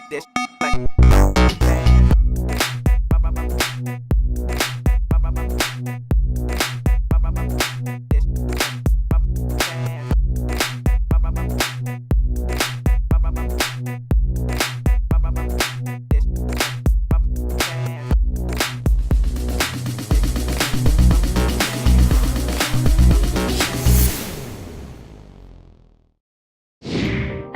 This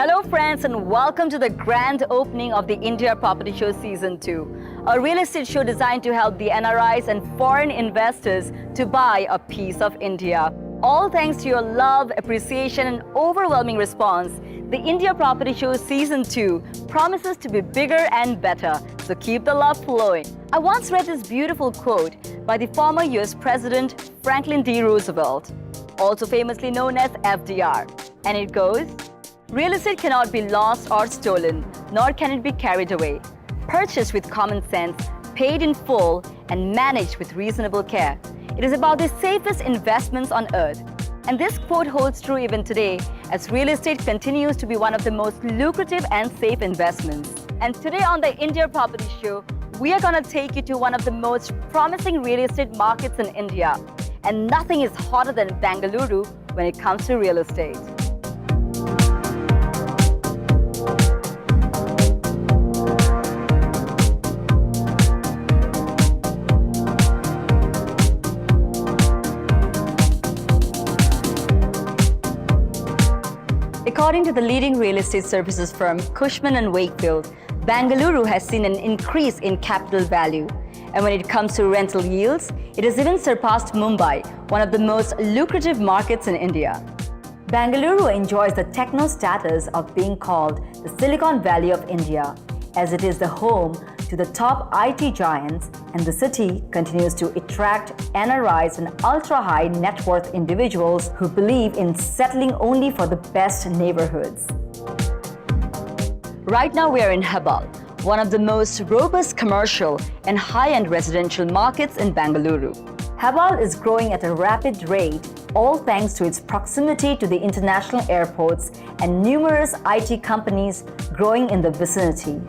Hello friends and welcome to the grand opening of the India Property Show Season 2, a real estate show designed to help the NRIs and foreign investors to buy a piece of India. All thanks to your love, appreciation and overwhelming response, the India Property Show Season 2 promises to be bigger and better, so keep the love flowing. I once read this beautiful quote by the former US President Franklin D. Roosevelt, also famously known as FDR, and it goes, "Real estate cannot be lost or stolen, nor can it be carried away. Purchased with common sense, paid in full, and managed with reasonable care. It is about the safest investments on earth." And this quote holds true even today, as real estate continues to be one of the most lucrative and safe investments. And today on the India Property Show, we are going to take you to one of the most promising real estate markets in India. And nothing is hotter than Bangalore when it comes to real estate. According to the leading real estate services firm Cushman & Wakefield, Bangalore has seen an increase in capital value. And when it comes to rental yields, it has even surpassed Mumbai, one of the most lucrative markets in India. Bangalore enjoys the techno status of being called the Silicon Valley of India, as it is the home to the top IT giants, and the city continues to attract NRIs and ultra-high net worth individuals who believe in settling only for the best neighborhoods. Right now we are in Hebbal, one of the most robust commercial and high-end residential markets in Bangalore. Hebbal is growing at a rapid rate, all thanks to its proximity to the international airports and numerous IT companies growing in the vicinity.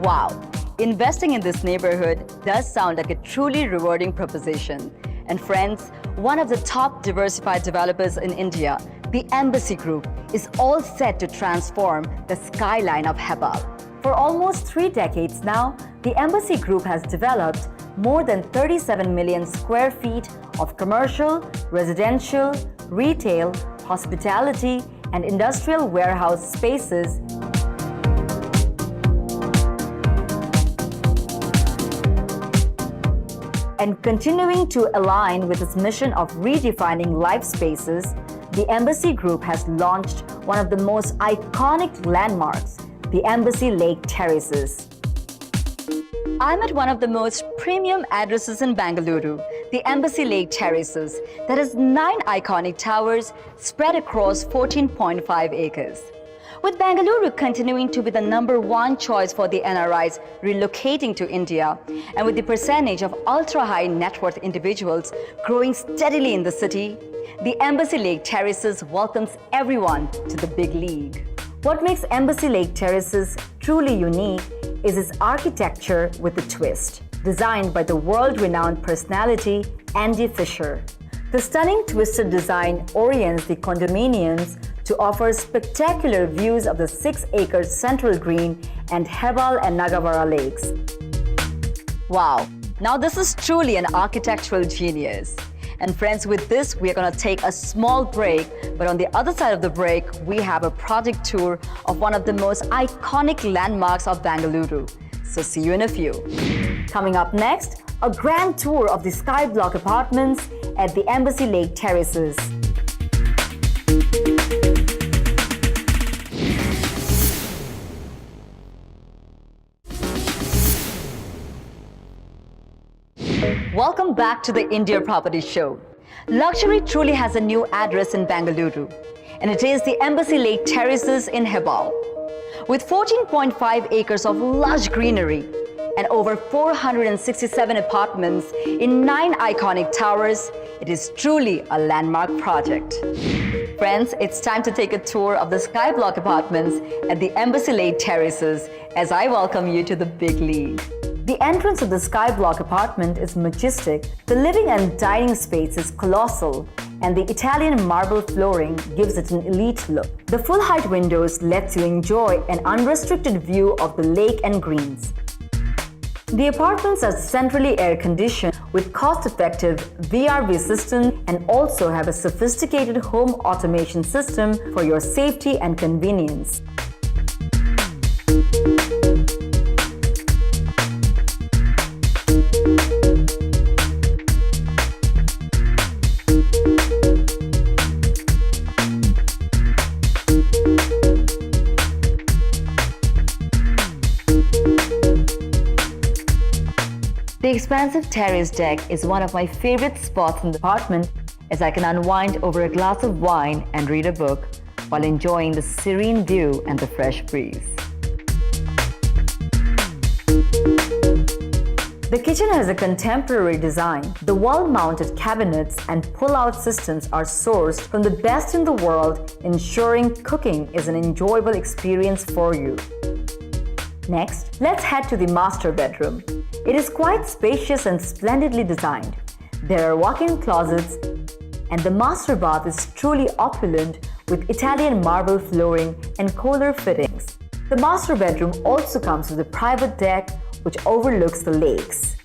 Wow, investing in this neighborhood does sound like a truly rewarding proposition. And friends, one of the top diversified developers in India, the Embassy Group, is all set to transform the skyline of Hebbal. For almost 3 decades now, the Embassy Group has developed more than 37 million square feet of commercial, residential, retail, hospitality, and industrial warehouse spaces and continuing to align with its mission of redefining life spaces, the Embassy Group has launched one of the most iconic landmarks, the Embassy Lake Terraces. I'm at one of the most premium addresses in Bangalore, the Embassy Lake Terraces, that has 9 iconic towers spread across 14.5 acres. With Bangalore continuing to be the #1 choice for the NRIs relocating to India, and with the percentage of ultra-high net worth individuals growing steadily in the city, the Embassy Lake Terraces welcomes everyone to the big league. What makes Embassy Lake Terraces truly unique is its architecture with a twist, designed by the world-renowned personality Andy Fisher. The stunning twisted design orients the condominiums to offer spectacular views of the 6-acre central green and Hebbal and Nagavara lakes. Wow, now this is truly an architectural genius. And friends, with this, we are going to take a small break, but on the other side of the break, we have a project tour of one of the most iconic landmarks of Bangalore. So see you in a few. Coming up next, a grand tour of the Skyblock apartments at the Embassy Lake Terraces. Welcome back to the India Property Show. Luxury truly has a new address in Bangalore, and it is the Embassy Lake Terraces in Hebbal. With 14.5 acres of lush greenery, and over 467 apartments in 9 iconic towers, it is truly a landmark project. Friends, it's time to take a tour of the Skyblock apartments at the Embassy Lake Terraces as I welcome you to the big league. The entrance of the Skyblock apartment is majestic, the living and dining space is colossal, and the Italian marble flooring gives it an elite look. The full-height windows lets you enjoy an unrestricted view of the lake and greens. The apartments are centrally air-conditioned with cost-effective VRV system and also have a sophisticated home automation system for your safety and convenience. The expansive terrace deck is one of my favorite spots in the apartment as I can unwind over a glass of wine and read a book while enjoying the serene view and the fresh breeze. The kitchen has a contemporary design. The wall-mounted cabinets and pull-out systems are sourced from the best in the world, ensuring cooking is an enjoyable experience for you. Next, let's head to the master bedroom. It is quite spacious and splendidly designed. There are walk-in closets, and the master bath is truly opulent with Italian marble flooring and Kohler fittings. The master bedroom also comes with a private deck which overlooks the lakes.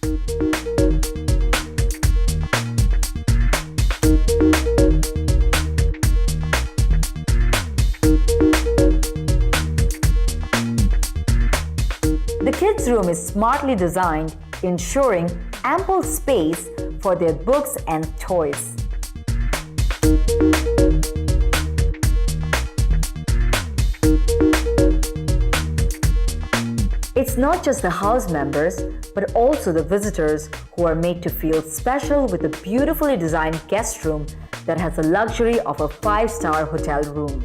The kids' room is smartly designed, ensuring ample space for their books and toys. It's not just the house members, but also the visitors who are made to feel special with a beautifully designed guest room that has the luxury of a 5-star hotel room.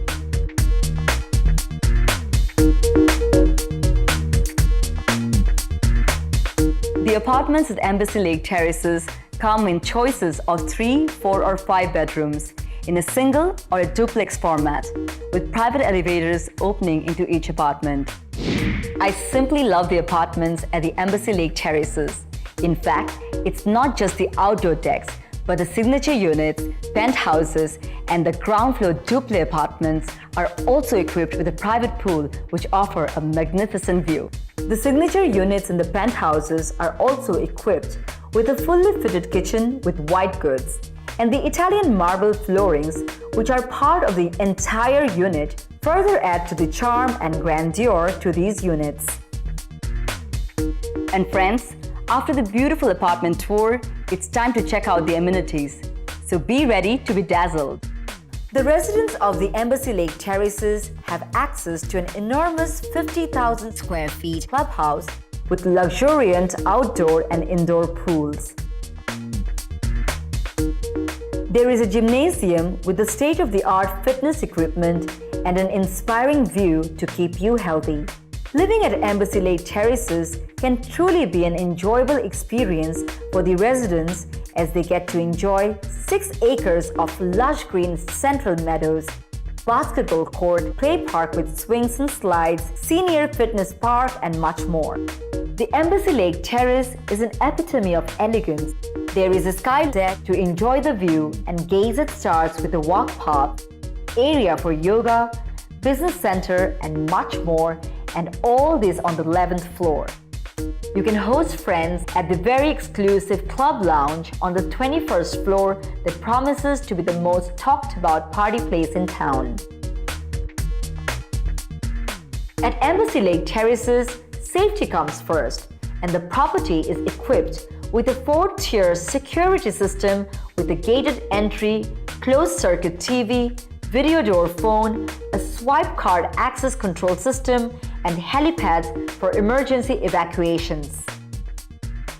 The apartments at Embassy Lake Terraces come in choices of 3, 4 or 5 bedrooms in a single or a duplex format with private elevators opening into each apartment. I simply love the apartments at the Embassy Lake Terraces. In fact, it's not just the outdoor decks, but the signature units, penthouses, and the ground floor duplex apartments are also equipped with a private pool which offer a magnificent view. The signature units in the penthouses are also equipped with a fully fitted kitchen with white goods, and the Italian marble floorings, which are part of the entire unit, further add to the charm and grandeur to these units. And friends, after the beautiful apartment tour, it's time to check out the amenities. So be ready to be dazzled. The residents of the Embassy Lake Terraces have access to an enormous 50,000 square feet clubhouse with luxuriant outdoor and indoor pools. There is a gymnasium with the state-of-the-art fitness equipment and an inspiring view to keep you healthy. Living at Embassy Lake Terraces can truly be an enjoyable experience for the residents as they get to enjoy 6 acres of lush green central meadows, basketball court, play park with swings and slides, senior fitness park, and much more. The Embassy Lake Terrace is an epitome of elegance. There is a sky deck to enjoy the view and gaze at stars with a walk path, area for yoga, business center, and much more, and all this on the 11th floor. You can host friends at the very exclusive club lounge on the 21st floor that promises to be the most talked about party place in town. At Embassy Lake Terraces, safety comes first, and the property is equipped with a 4-tier security system with a gated entry, closed-circuit TV, video door phone, a swipe card access control system, and helipads for emergency evacuations.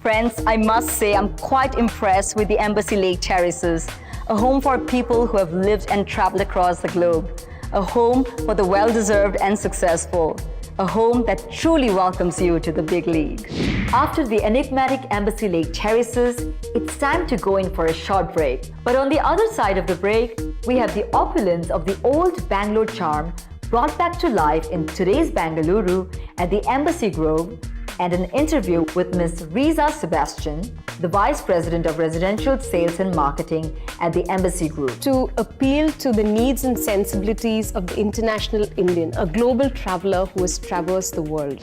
Friends, I must say I'm quite impressed with the Embassy Lake Terraces, a home for people who have lived and traveled across the globe, a home for the well-deserved and successful, a home that truly welcomes you to the big league. After the enigmatic Embassy Lake terraces, it's time to go in for a short break. But on the other side of the break, we have the opulence of the old Bangalore charm brought back to life in today's Bengaluru at the Embassy Grove, and an interview with Ms. Riza Sebastian, the Vice President of Residential Sales and Marketing at the Embassy Group. To appeal to the needs and sensibilities of the international Indian, a global traveler who has traversed the world.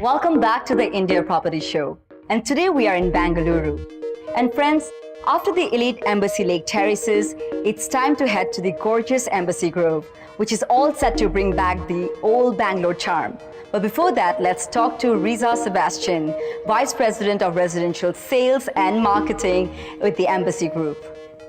Welcome back to the India Property Show. And today we are in Bengaluru. And friends, after the elite Embassy Lake terraces, it's time to head to the gorgeous Embassy Grove, which is all set to bring back the old Bangalore charm. But before that, let's talk to Riza Sebastian, Vice President of Residential Sales and Marketing with the Embassy Group.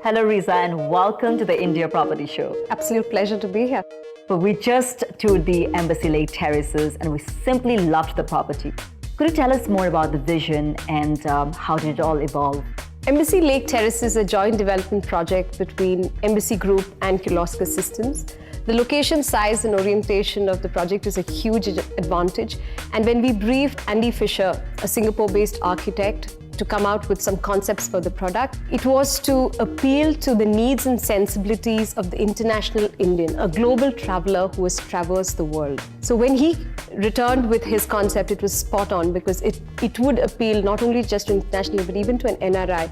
Hello Riza, and welcome to the India Property Show. Absolute pleasure to be here. But we just toured the Embassy Lake terraces and we simply loved the property. Could you tell us more about the vision and how did it all evolve? Embassy Lake Terrace is a joint development project between Embassy Group and Kirloskar Systems. The location, size and orientation of the project is a huge advantage. And when we briefed Andy Fisher, a Singapore-based architect, to come out with some concepts for the product, it was to appeal to the needs and sensibilities of the international Indian, a global traveler who has traversed the world. So when he returned with his concept, it was spot on because it would appeal not only just to internationally, but even to an NRI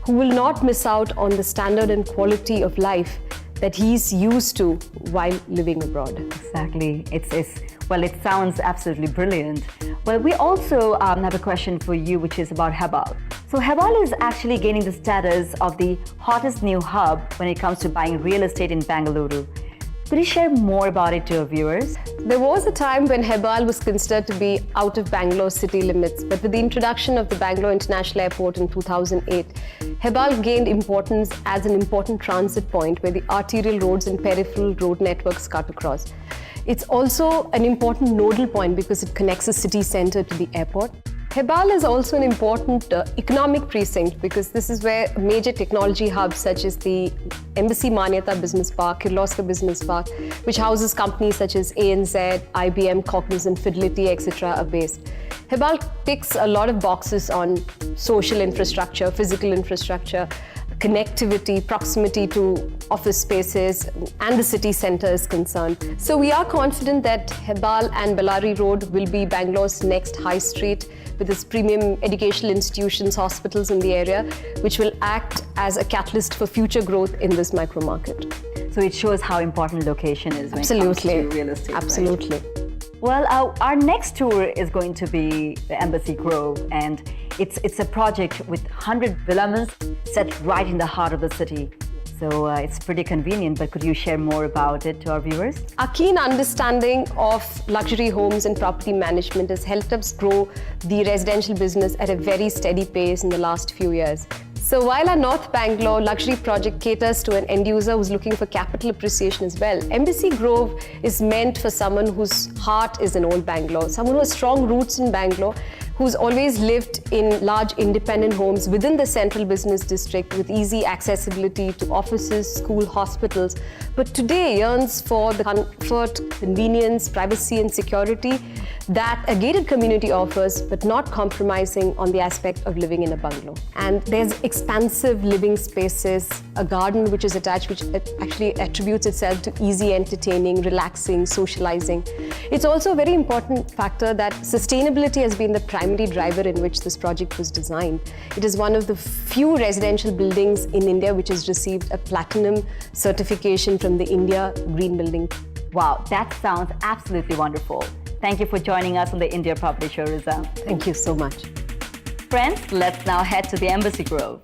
who will not miss out on the standard and quality of life that he's used to while living abroad. Exactly. Well, it sounds absolutely brilliant. Well, we also have a question for you, which is about Hebbal. So Hebbal is actually gaining the status of the hottest new hub when it comes to buying real estate in Bengaluru. Could you share more about it to our viewers? There was a time when Hebbal was considered to be out of Bangalore city limits, but with the introduction of the Bangalore International Airport in 2008, Hebbal gained importance as an important transit point where the arterial roads and peripheral road networks cut across. It's also an important nodal point because it connects the city centre to the airport. Hebbal is also an important economic precinct because this is where major technology hubs such as the Embassy Manyata Business Park, Kirloskar Business Park, which houses companies such as ANZ, IBM, Cognizant, Fidelity, etc. are based. Hebbal ticks a lot of boxes on social infrastructure, physical infrastructure, connectivity, proximity to office spaces, and the city centre is concerned. So we are confident that Hebbal and Bellary Road will be Bangalore's next high street with its premium educational institutions, hospitals in the area, which will act as a catalyst for future growth in this micro market. So it shows how important location is when it comes to real estate. Absolutely. Right? Well, our next tour is going to be the Embassy Grove, and it's a project with 100 villas set right in the heart of the city. So it's pretty convenient, but could you share more about it to our viewers? Our keen understanding of luxury homes and property management has helped us grow the residential business at a very steady pace in the last few years. So while our North Bangalore luxury project caters to an end user who's looking for capital appreciation as well, Embassy Grove is meant for someone whose heart is in old Bangalore, someone who has strong roots in Bangalore, who's always lived in large independent homes within the central business district with easy accessibility to offices, school, hospitals, but today yearns for the comfort, convenience, privacy and security that a gated community offers, but not compromising on the aspect of living in a bungalow. And there's expansive living spaces, a garden which is attached, which actually attributes itself to easy entertaining, relaxing, socializing. It's also a very important factor that sustainability has been the primary driver in which this project was designed. It is one of the few residential buildings in India which has received a platinum certification from the India Green Building. Wow, that sounds absolutely wonderful. Thank you for joining us on the India Property Show, Riza. Thank you so much. Friends, let's now head to the Embassy Grove.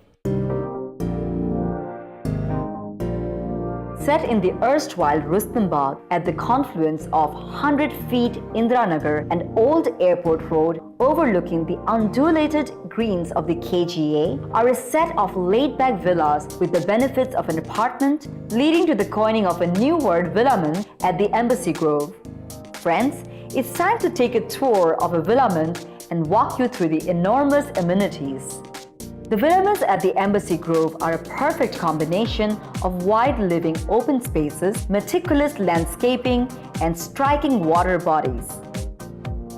Set in the erstwhile Rustam Bagh at the confluence of 100 feet Indiranagar and Old Airport Road overlooking the undulated greens of the KGA are a set of laid-back villas with the benefits of an apartment, leading to the coining of a new word, villaman, at the Embassy Grove. Friends, it's time to take a tour of a villaman and walk you through the enormous amenities. The villas at the Embassy Grove are a perfect combination of wide living open spaces, meticulous landscaping, and striking water bodies.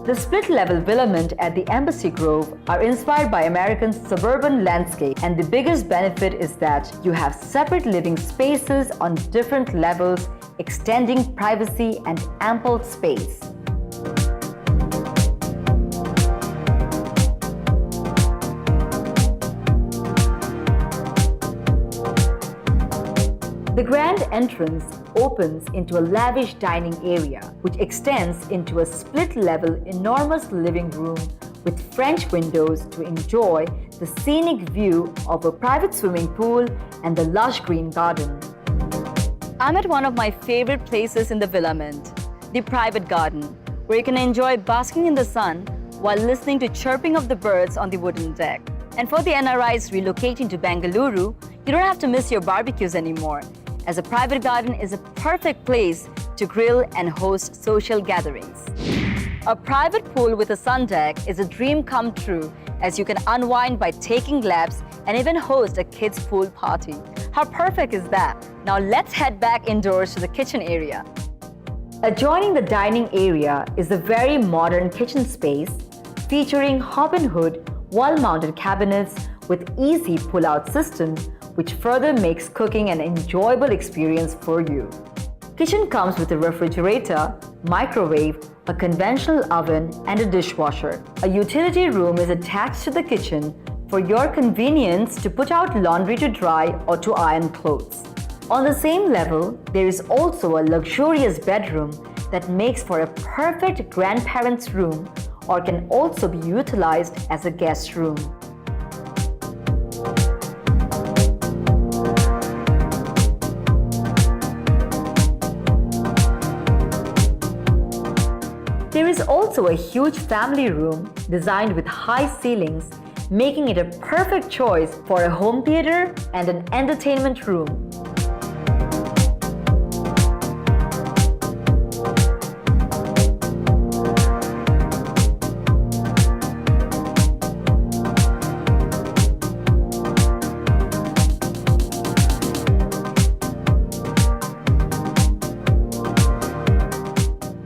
The split-level villaments at the Embassy Grove are inspired by American suburban landscape, and the biggest benefit is that you have separate living spaces on different levels, extending privacy and ample space. The grand entrance opens into a lavish dining area, which extends into a split-level enormous living room with French windows to enjoy the scenic view of a private swimming pool and the lush green garden. I'm at one of my favorite places in the Villamint, the private garden, where you can enjoy basking in the sun while listening to chirping of the birds on the wooden deck. And for the NRIs relocating to Bangalore, you don't have to miss your barbecues anymore, as a private garden is a perfect place to grill and host social gatherings. A private pool with a sun deck is a dream come true, as you can unwind by taking laps and even host a kids' pool party. How perfect is that? Now let's head back indoors to the kitchen area. Adjoining the dining area is a very modern kitchen space featuring hob and hood wall-mounted cabinets with easy pull-out system, which further makes cooking an enjoyable experience for you. Kitchen comes with a refrigerator, microwave, a conventional oven, and a dishwasher. A utility room is attached to the kitchen for your convenience to put out laundry to dry or to iron clothes. On the same level, there is also a luxurious bedroom that makes for a perfect grandparents' room or can also be utilized as a guest room. There is also a huge family room designed with high ceilings, making it a perfect choice for a home theater and an entertainment room.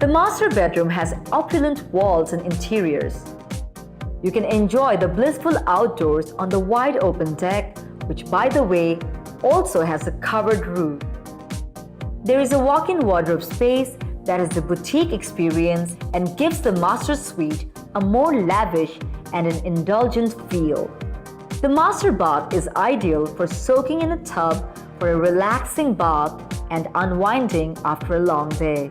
The master bedroom has opulent walls and interiors. You can enjoy the blissful outdoors on the wide open deck, which, by the way, also has a covered roof. There is a walk-in wardrobe space that is a boutique experience and gives the master suite a more lavish and an indulgent feel. The master bath is ideal for soaking in a tub for a relaxing bath and unwinding after a long day.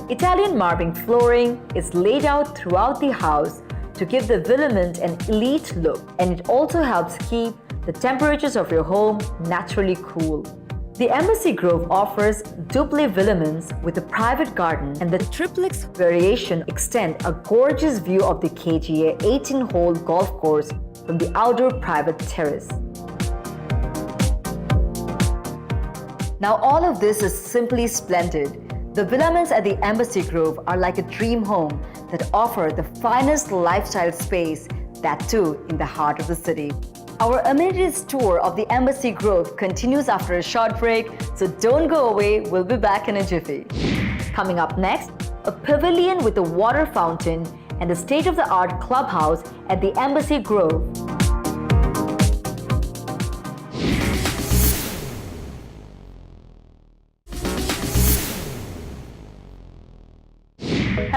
Italian marble flooring is laid out throughout the house to give the villamint an elite look, and it also helps keep the temperatures of your home naturally cool. The Embassy Grove offers duple villaments with a private garden, and the triplex variation extend a gorgeous view of the KGA 18-hole golf course from the outdoor private terrace. Now all of this is simply splendid. The villaments at the Embassy Grove are like a dream home that offer the finest lifestyle space, that too in the heart of the city. Our amenities tour of the Embassy Grove continues after a short break, so don't go away, we'll be back in a jiffy. Coming up next, a pavilion with a water fountain and a state-of-the-art clubhouse at the Embassy Grove.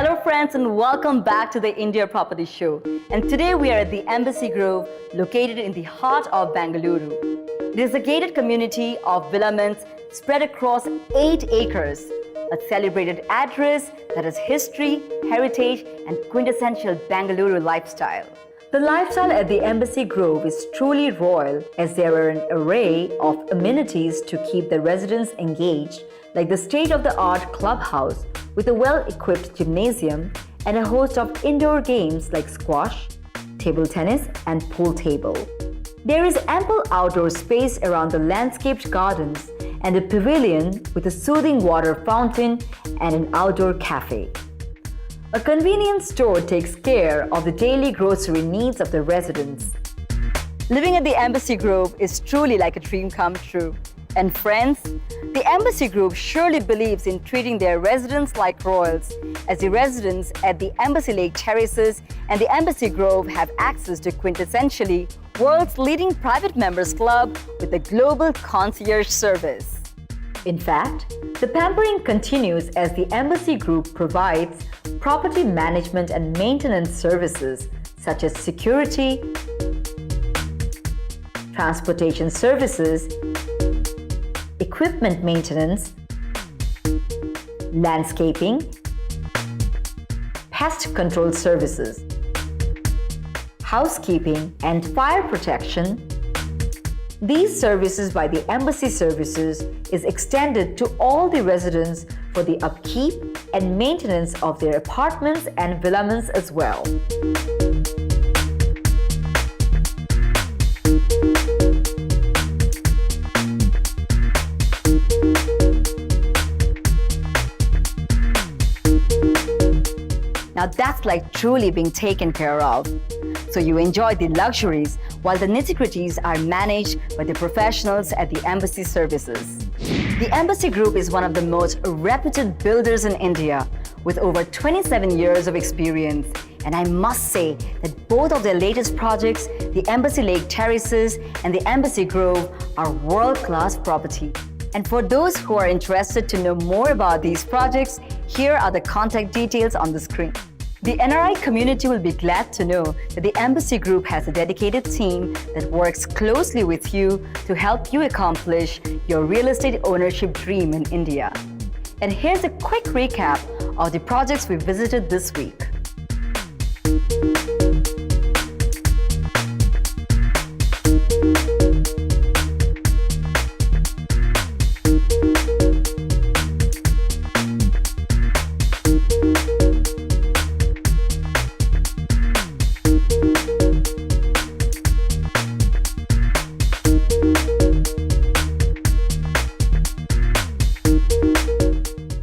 Hello friends! friends, and welcome back to the India Property Show. And today we are at the Embassy Grove, located in the heart of Bangalore. It is a gated community of villaments spread across 8 acres, a celebrated address that has history, heritage, and quintessential Bangalore lifestyle. The lifestyle at the Embassy Grove is truly royal, as there are an array of amenities to keep the residents engaged, like the state-of-the-art clubhouse with a well-equipped gymnasium and a host of indoor games like squash, table tennis, and pool table. There is ample outdoor space around the landscaped gardens and a pavilion with a soothing water fountain and an outdoor cafe. A convenience store takes care of the daily grocery needs of the residents. Living at the Embassy Grove is truly like a dream come true. And friends, the Embassy Group surely believes in treating their residents like royals, as the residents at the Embassy Lake Terraces and the Embassy Grove have access to quintessentially world's leading private members club with a global concierge service. In fact, the pampering continues as the Embassy Group provides property management and maintenance services such as security, transportation services, equipment maintenance, landscaping, pest control services, housekeeping, and fire protection. These services by the Embassy Services is extended to all the residents for the upkeep and maintenance of their apartments and villaments as well. Now that's like truly being taken care of. So you enjoy the luxuries while the nitty-gritties are managed by the professionals at the Embassy Services. The Embassy Group is one of the most reputed builders in India with over 27 years of experience. And I must say that both of their latest projects, the Embassy Lake Terraces and the Embassy Grove, are world-class property. And for those who are interested to know more about these projects, here are the contact details on the screen. The NRI community will be glad to know that the Embassy Group has a dedicated team that works closely with you to help you accomplish your real estate ownership dream in India. And here's a quick recap of the projects we visited this week.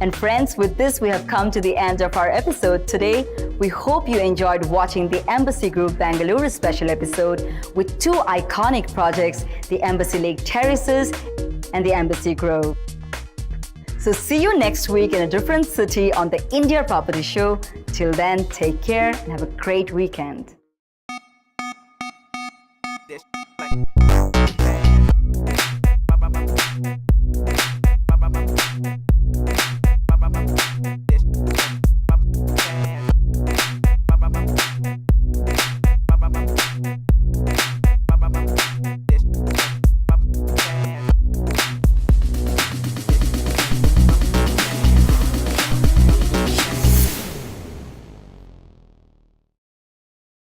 And friends, with this, we have come to the end of our episode today. We hope you enjoyed watching the Embassy Group Bangalore special episode with 2 iconic projects, the Embassy Lake Terraces and the Embassy Grove. So see you next week in a different city on the India Property Show. Till then, take care and have a great weekend.